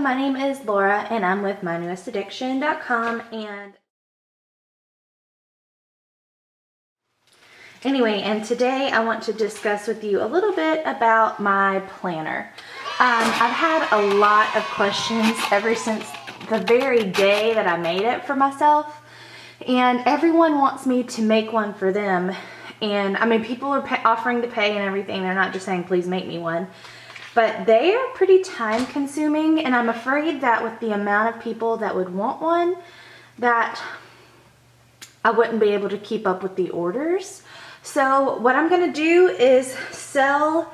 my name is Laura and I'm with mynewestaddiction.com, and and today I want to discuss with you a little bit about my planner. I've had a lot of questions ever since the very day that I made it for myself, and everyone wants me to make one for them. And I mean, people are offering to pay and everything. They're not just saying, please make me one. But they are pretty time consuming, and I'm afraid that with the amount of people that would want one, that I wouldn't be able to keep up with the orders. So what I'm gonna do is sell,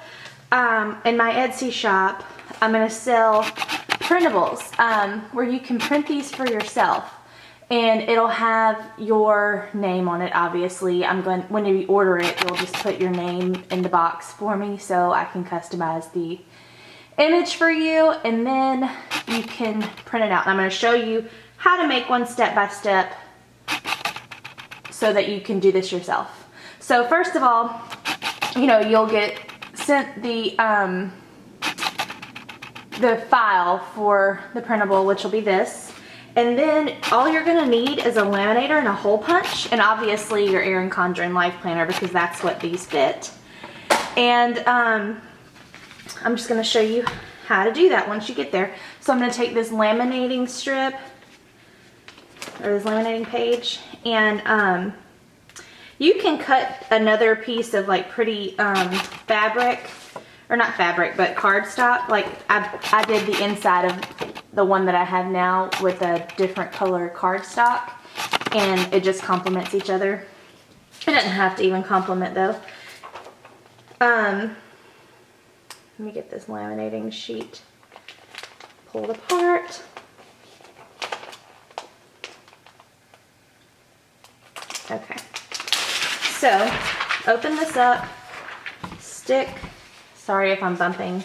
in my Etsy shop, I'm gonna sell printables, where you can print these for yourself. And it'll have your name on it, obviously. When you order it, you'll just put your name in the box for me so I can customize the image for you, and then you can print it out. And I'm gonna show you how to make one step by step so that you can do this yourself. So first of all, you'll get sent the file for the printable, which will be this. And then all you're gonna need is a laminator and a hole punch, and obviously your Erin Condren life planner, because that's what these fit. And I'm just gonna show you how to do that once you get there. So I'm gonna take this laminating strip, or this laminating page, and you can cut another piece of like pretty fabric, or not fabric, but cardstock. Like I did the inside of the one that I have now with a different color cardstock, and it just complements each other. It doesn't have to even complement though. Let me get this laminating sheet pulled apart. Okay, so open this up, stick, sorry if I'm bumping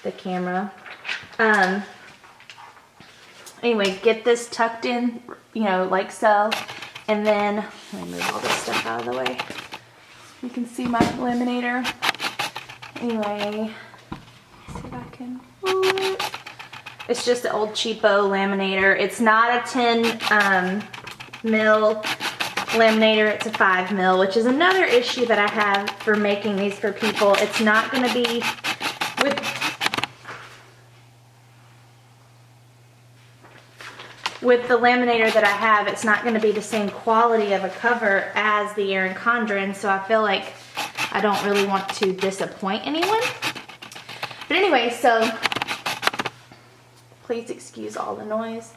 the camera. Anyway, get this tucked in, like so. And then, let me move all this stuff out of the way. You can see my laminator. Anyway, see if I can pull it. It's just an old cheapo laminator. It's not a 10 mil laminator, it's a 5 mil, which is another issue that I have for making these for people. It's not gonna be with the laminator that I have, it's not going to be the same quality of a cover as the Erin Condren, so I feel like I don't really want to disappoint anyone. But anyway, so please excuse all the noise.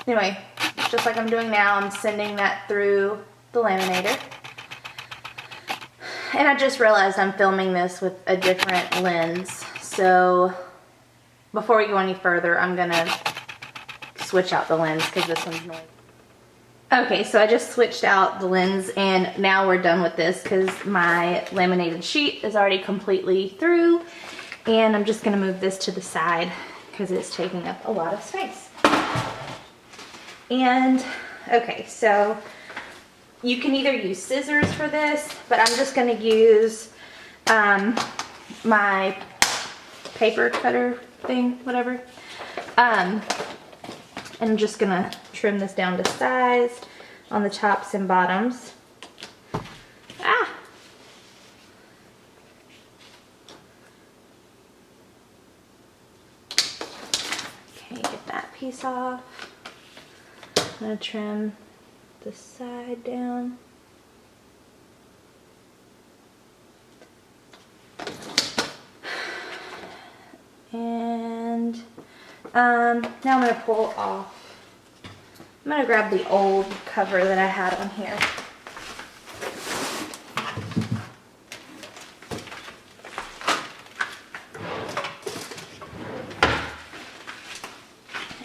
Anyway, just like I'm doing now, I'm sending that through the laminator. And I just realized I'm filming this with a different lens, so before we go any further, I'm gonna switch out the lens because this one's noisy. Okay, so I just switched out the lens, and now we're done with this because my laminated sheet is already completely through, and I'm just gonna move this to the side because it's taking up a lot of space. And okay, so you can either use scissors for this, but I'm just gonna use my paper cutter thing, whatever. And I'm just gonna trim this down to size on the tops and bottoms. Okay, get that piece off. I'm gonna trim the side down. And now I'm going to pull off. I'm going to grab the old cover that I had on here.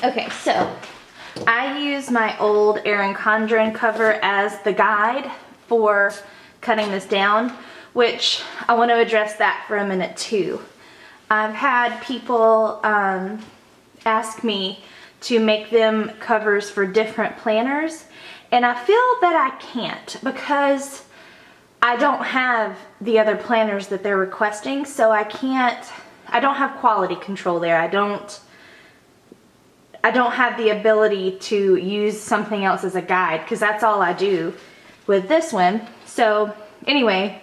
Okay, so I use my old Erin Condren cover as the guide for cutting this down, which I want to address that for a minute too. I've had people ask me to make them covers for different planners, and I feel that I can't, because I don't have the other planners that they're requesting, so I don't have quality control there. I don't have the ability to use something else as a guide, because that's all I do with this one. So anyway,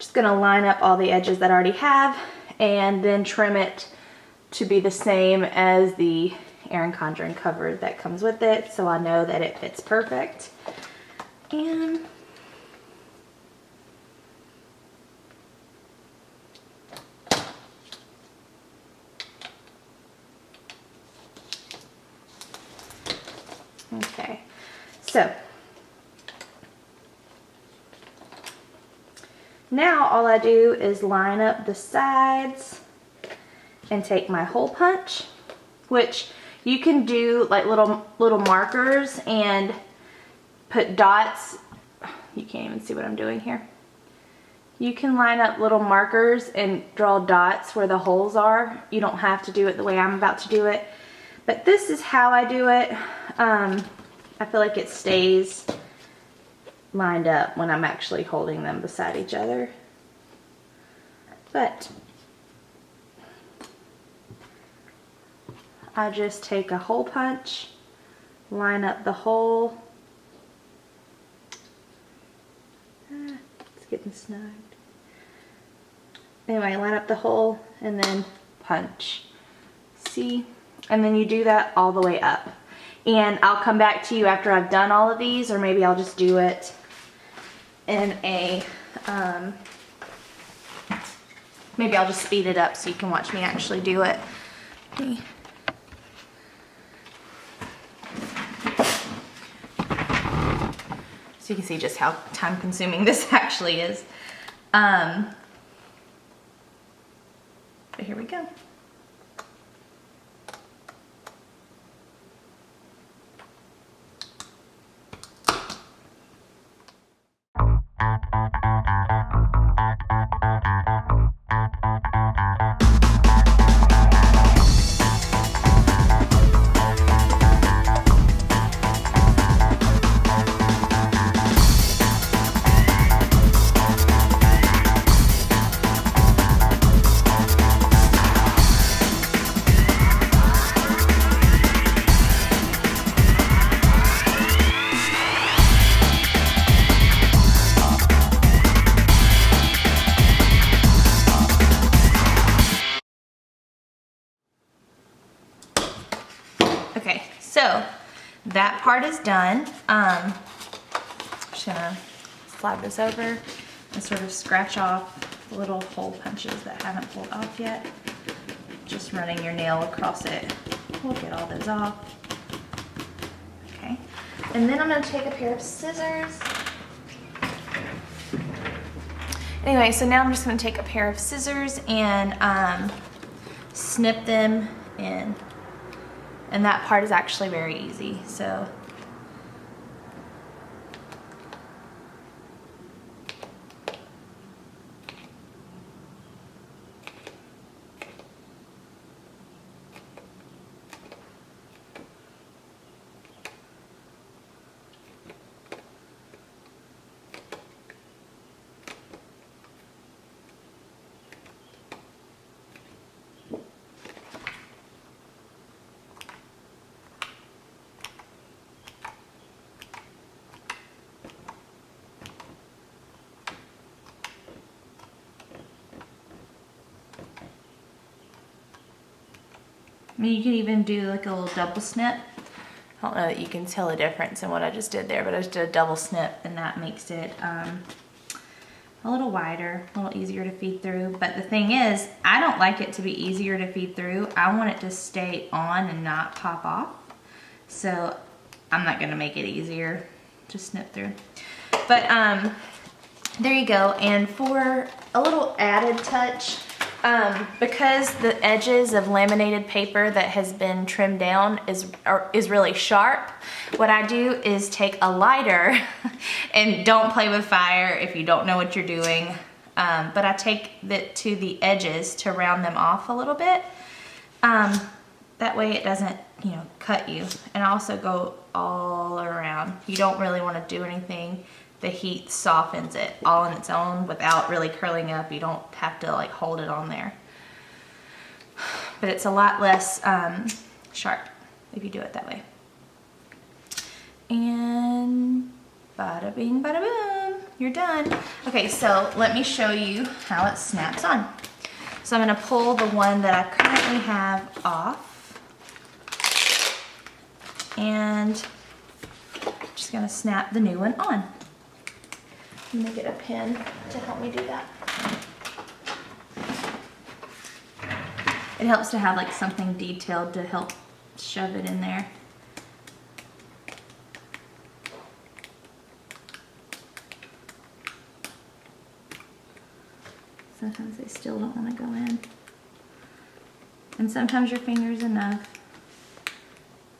just gonna line up all the edges that I already have and then trim it to be the same as the Erin Condren cover that comes with it, so I know that it fits perfect. And okay, so now all I do is line up the sides and take my hole punch, which you can do like little markers and put dots. You can't even see what I'm doing here. You can line up little markers and draw dots where the holes are. You don't have to do it the way I'm about to do it, but this is how I do it. I feel like it stays lined up when I'm actually holding them beside each other. But I just take a hole punch, line up the hole. It's getting snugged. Anyway, line up the hole and then punch. See? And then you do that all the way up. And I'll come back to you after I've done all of these, or maybe I'll just do it in a, maybe I'll just speed it up so you can watch me actually do it. Okay. So you can see just how time consuming this actually is. But here we go. Okay, so that part is done. Just gonna slide this over and sort of scratch off the little hole punches that haven't pulled off yet. Just running your nail across it will get all those off. Okay, and then I'm gonna take a pair of scissors. Anyway, so now I'm just gonna take a pair of scissors and snip them in. And that part is actually very easy, so. I mean, you can even do like a little double snip. I don't know that you can tell a difference in what I just did there, but I just did a double snip, and that makes it a little wider, a little easier to feed through. But the thing is, I don't like it to be easier to feed through. I want it to stay on and not pop off. So I'm not gonna make it easier to snip through. But there you go. And for a little added touch, because the edges of laminated paper that has been trimmed down is really sharp, what I do is take a lighter, and don't play with fire if you don't know what you're doing, but I take it to the edges to round them off a little bit. That way it doesn't, you know, cut you. And I also go all around. You don't really want to do anything the heat softens it all on its own without really curling up. You don't have to like hold it on there. But it's a lot less sharp if you do it that way. And bada bing, bada boom, you're done. Okay, so let me show you how it snaps on. So I'm gonna pull the one that I currently have off. And I'm just gonna snap the new one on. I'm gonna get a pin to help me do that. It helps to have like something detailed to help shove it in there. Sometimes they still don't want to go in. And sometimes your finger's enough,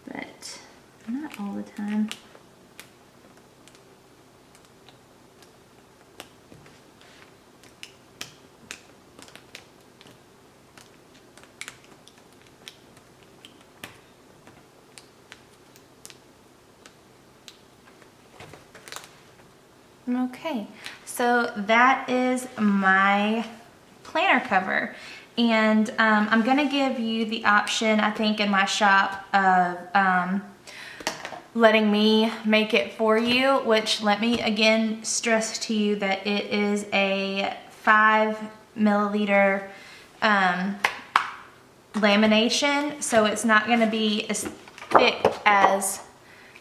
but not all the time. Okay, so that is my planner cover, and I'm gonna give you the option, I think, in my shop of letting me make it for you, which, let me again stress to you that it is a 5 milliliter lamination, so it's not gonna be as thick as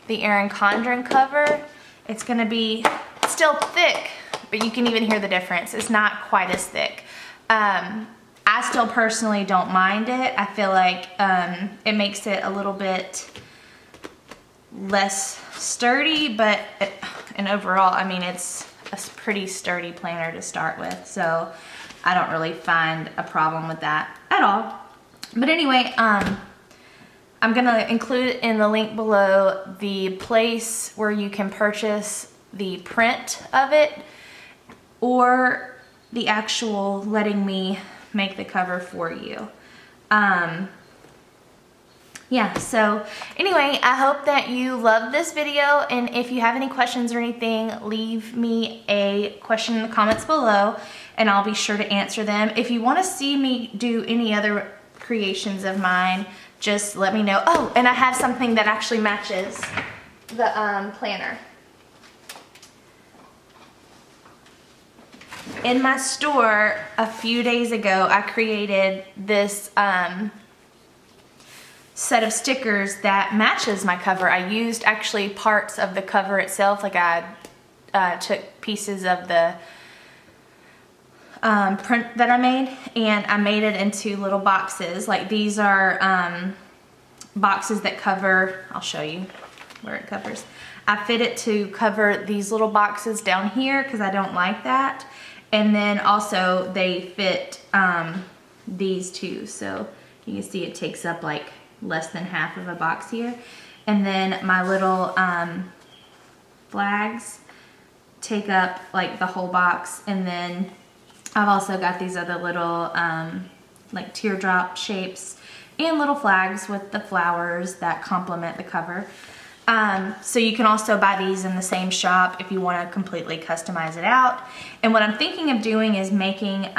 the Erin Condren cover. It's gonna be still thick, but you can even hear the difference. It's not quite as thick. I still personally don't mind it. I feel like it makes it a little bit less sturdy, but and overall, I mean, it's a pretty sturdy planner to start with, so I don't really find a problem with that at all. But anyway, I'm gonna include in the link below the place where you can purchase the print of it, or the actual letting me make the cover for you. Yeah, so anyway, I hope that you loved this video, and if you have any questions or anything, leave me a question in the comments below and I'll be sure to answer them. If you want to see me do any other creations of mine, just let me know. Oh, and I have something that actually matches the planner. In my store a few days ago, I created this set of stickers that matches my cover. I used actually parts of the cover itself, like I took pieces of the print that I made, and I made it into little boxes. Like these are boxes that cover, I'll show you where it covers. I fit it to cover these little boxes down here because I don't like that. And then also they fit these two. So you can see it takes up like less than half of a box here. And then my little flags take up like the whole box. And then I've also got these other little like teardrop shapes and little flags with the flowers that complement the cover. So you can also buy these in the same shop if you want to completely customize it out. And what I'm thinking of doing is making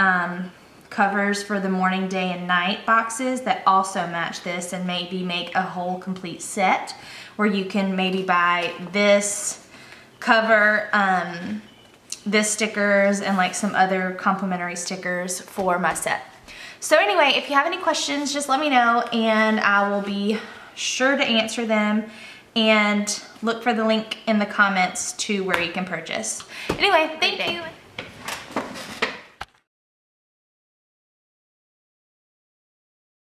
covers for the morning, day, and night boxes that also match this, and maybe make a whole complete set where you can maybe buy this cover, this stickers, and like some other complimentary stickers for my set. So anyway, if you have any questions, just let me know and I will be sure to answer them. And look for the link in the comments to where you can purchase. Anyway, thank you.